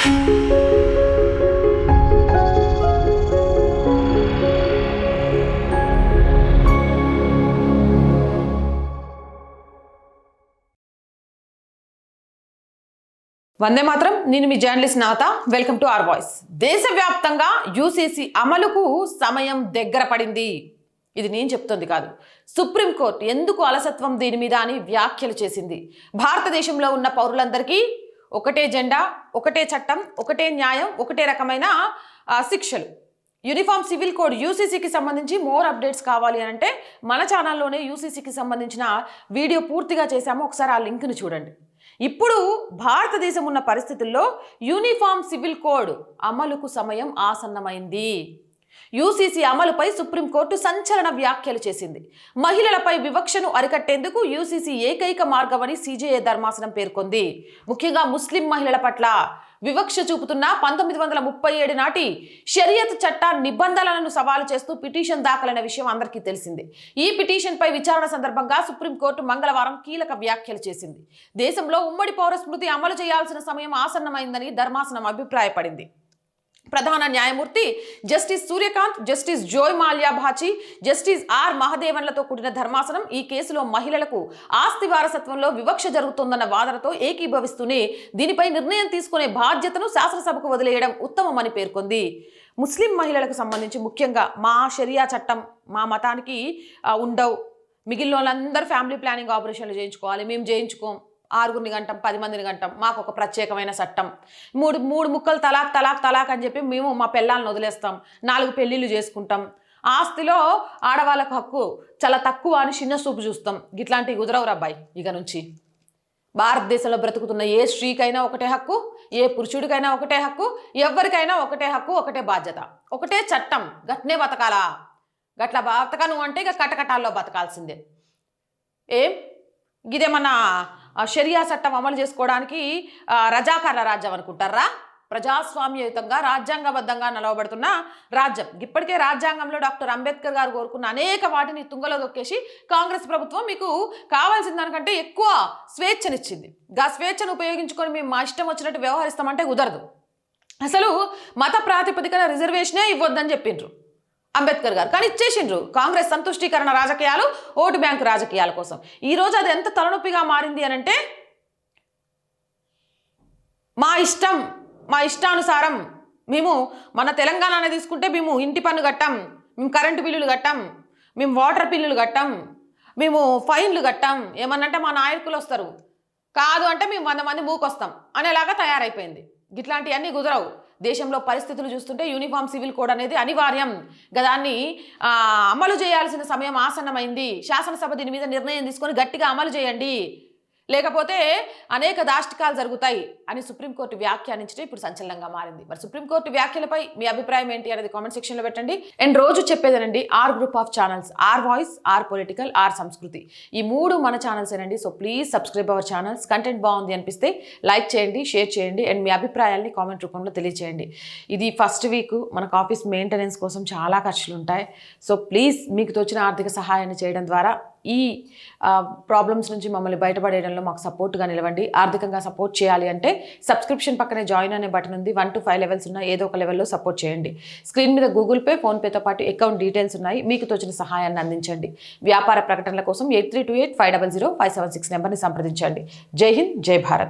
వందే మాత్రం. నేను మీ journalist Navata. Welcome to our voice. దేశవ్యాప్తంగా యూసీసీ అమలుకు సమయం దగ్గర పడింది. ఇది నేను చెప్తుంది కాదు, సుప్రీంకోర్టు ఎందుకు అలసత్వం దీని మీద అని వ్యాఖ్యలు చేసింది. భారతదేశంలో ఉన్న పౌరులందరికీ ఒకటే జెండా, ఒకటే చట్టం, ఒకటే న్యాయం, ఒకటే రకమైన శిక్షలు. యూనిఫామ్ సివిల్ కోడ్ యూసీసీకి సంబంధించి మోర్ అప్డేట్స్ కావాలి అంటే మన ఛానల్లోనే యూసీసీకి సంబంధించిన వీడియో పూర్తిగా చేశాము. ఒకసారి ఆ లింక్ని చూడండి. ఇప్పుడు భారతదేశం ఉన్న పరిస్థితుల్లో యూనిఫామ్ సివిల్ కోడ్ అమలుకు సమయం ఆసన్నమైంది. యూసీసీ అమలుపై సుప్రీంకోర్టు సంచలన వ్యాఖ్యలు చేసింది. మహిళలపై వివక్షను అరికట్టేందుకు యూసీసీ ఏకైక మార్గమని సీజేఐ ధర్మాసనం పేర్కొంది. ముఖ్యంగా ముస్లిం మహిళల పట్ల వివక్ష చూపుతున్న 1937 నాటి షరియత్ చట్ట నిబంధనలను సవాలు చేస్తూ పిటిషన్ దాఖలైన విషయం అందరికీ తెలిసిందే. ఈ పిటిషన్పై విచారణ సందర్భంగా సుప్రీంకోర్టు మంగళవారం కీలక వ్యాఖ్యలు చేసింది. దేశంలో ఉమ్మడి పౌర స్మృతి అమలు చేయాల్సిన సమయం ఆసన్నమైందని ధర్మాసనం అభిప్రాయపడింది. ప్రధాన న్యాయమూర్తి justice Suryakant, justice Joymalya Bagchi, justice R మహదేవన్లతో కూడిన ధర్మాసనం ఈ కేసులో మహిళలకు ఆస్తి వారసత్వంలో వివక్ష జరుగుతోందన్న వాదనతో ఏకీభవిస్తూనే దీనిపై నిర్ణయం తీసుకునే బాధ్యతను శాసనసభకు వదిలేయడం ఉత్తమమని పేర్కొంది. ముస్లిం మహిళలకు సంబంధించి ముఖ్యంగా మా షరియా చట్టం మా మతానికి ఉండవు, మిగిలిన వాళ్ళందరూ ఫ్యామిలీ ప్లానింగ్ ఆపరేషన్లు చేయించుకోవాలి, మేము చేయించుకోం, 6 గంటం 10 మందిని గంటం, మాకు ఒక ప్రత్యేకమైన చట్టం, మూడు ముక్కలు తలాక్ తలాక్ తలాక్ అని చెప్పి మేము మా పిల్లల్ని వదిలేస్తాం, 4 పెళ్ళిళ్ళు చేసుకుంటాం, ఆస్తిలో ఆడవాళ్ళకు హక్కు చాలా తక్కువ అని చిన్న చూపు చూస్తాం. ఇట్లాంటివి కుదరవు అబ్బాయి. ఇక నుంచి భారతదేశంలో బ్రతుకుతున్న ఏ స్త్రీకైనా ఒకటే హక్కు, ఏ పురుషుడికైనా ఒకటే హక్కు, ఎవరికైనా ఒకటే హక్కు, ఒకటే బాధ్యత, ఒకటే చట్టం. గట్నే బతకాలా? గట్ల బతకను అంటే ఇక కటకటాల్లో బతకాల్సిందే. ఏం ఇదేమన్నా షరియా చట్టం అమలు చేసుకోవడానికి రజాకార్ల రాజ్యం అనుకుంటారా? ప్రజాస్వామ్యయుతంగా రాజ్యాంగబద్ధంగా నిలవబడుతున్న రాజ్యం. ఇప్పటికే రాజ్యాంగంలో డాక్టర్ అంబేద్కర్ గారు కోరుకున్న అనేక వాటిని తుంగలో దొక్కేసి కాంగ్రెస్ ప్రభుత్వం మీకు కావాల్సిన దానికంటే ఎక్కువ స్వేచ్ఛనిచ్చింది. ఆ స్వేచ్ఛను ఉపయోగించుకొని మేము మా ఇష్టం వచ్చినట్టు వ్యవహరిస్తామంటే కుదరదు. అసలు మత ప్రాతిపదికన రిజర్వేషనే ఇవ్వద్దని చెప్పిండ్రు అంబేద్కర్ గారు, కానీ ఇచ్చేసిండ్రు. కాంగ్రెస్ సంతుష్టీకరణ రాజకీయాలు, ఓటు బ్యాంకు రాజకీయాల కోసం. ఈరోజు అది ఎంత తలనొప్పిగా మారింది అనంటే మా ఇష్టానుసారం మేము మన తెలంగాణనే తీసుకుంటే మేము ఇంటి పన్ను కట్టాం, మేము కరెంటు బిల్లులు కట్టాం, మేము వాటర్ బిల్లులు కట్టాం, మేము ఫైన్లు కట్టాం, ఏమన్నంటే మా నాయకులు వస్తారు, కాదు అంటే మేము 100 మంది మూకొస్తాం అనేలాగా తయారైపోయింది. ఇట్లాంటివన్నీ కుదరవు. దేశంలో పరిస్థితులు చూస్తుంటే యూనిఫామ్ సివిల్ కోడ్ అనేది అనివార్యం. దాన్ని అమలు చేయాల్సిన సమయం ఆసన్నమైంది. శాసనసభ దీని మీద నిర్ణయం తీసుకొని గట్టిగా అమలు చేయండి, లేకపోతే అనేక దాష్టికాలు జరుగుతాయి అని సుప్రీంకోర్టు వ్యాఖ్యానించడం ఇప్పుడు సంచలనంగా మారింది. మరి సుప్రీంకోర్టు వ్యాఖ్యలపై మీ అభిప్రాయం ఏంటి అనేది కామెంట్ సెక్షన్లో పెట్టండి. అండ్ రోజు చెప్పేదేనండి, our group of channels, our voice, our political, our Sanskriti, ఈ 3 మన ఛానల్స్ ఏనండి. So please subscribe our channels. Content బాగుంది అనిపిస్తే లైక్ చేయండి, షేర్ చేయండి, అండ్ మీ అభిప్రాయాల్ని కామెంట్ రూపంలో తెలియజేయండి. ఇది ఫస్ట్ వీక్, మనకు ఆఫీస్ మెయింటెనెన్స్ కోసం చాలా ఖర్చులు ఉంటాయి. సో ప్లీజ్ మీకు తోచిన ఆర్థిక సహాయాన్ని చేయడం ద్వారా ఈ ప్రాబ్లమ్స్ నుంచి మమ్మల్ని బయటపడేయడంలో మాకు సపోర్ట్గా నిలవండి. ఆర్థికంగా సపోర్ట్ చేయాలి అంటే సబ్స్క్రిప్షన్ పక్కనే జాయిన్ అనే బటన్ ఉంది. 1 to 5 లెవెల్స్ ఉన్న ఏదో ఒక లెవెల్లో సపోర్ట్ చేయండి. స్క్రీన్ మీద గూగుల్ పే, ఫోన్పేతో పాటు అకౌంట్ డీటెయిల్స్ ఉన్నాయి. మీకు తోచిన సహాయాన్ని అందించండి. వ్యాపార ప్రకటనల కోసం 8328500576 నెంబర్ని సంప్రదించండి. జై హింద్, జై భారత్.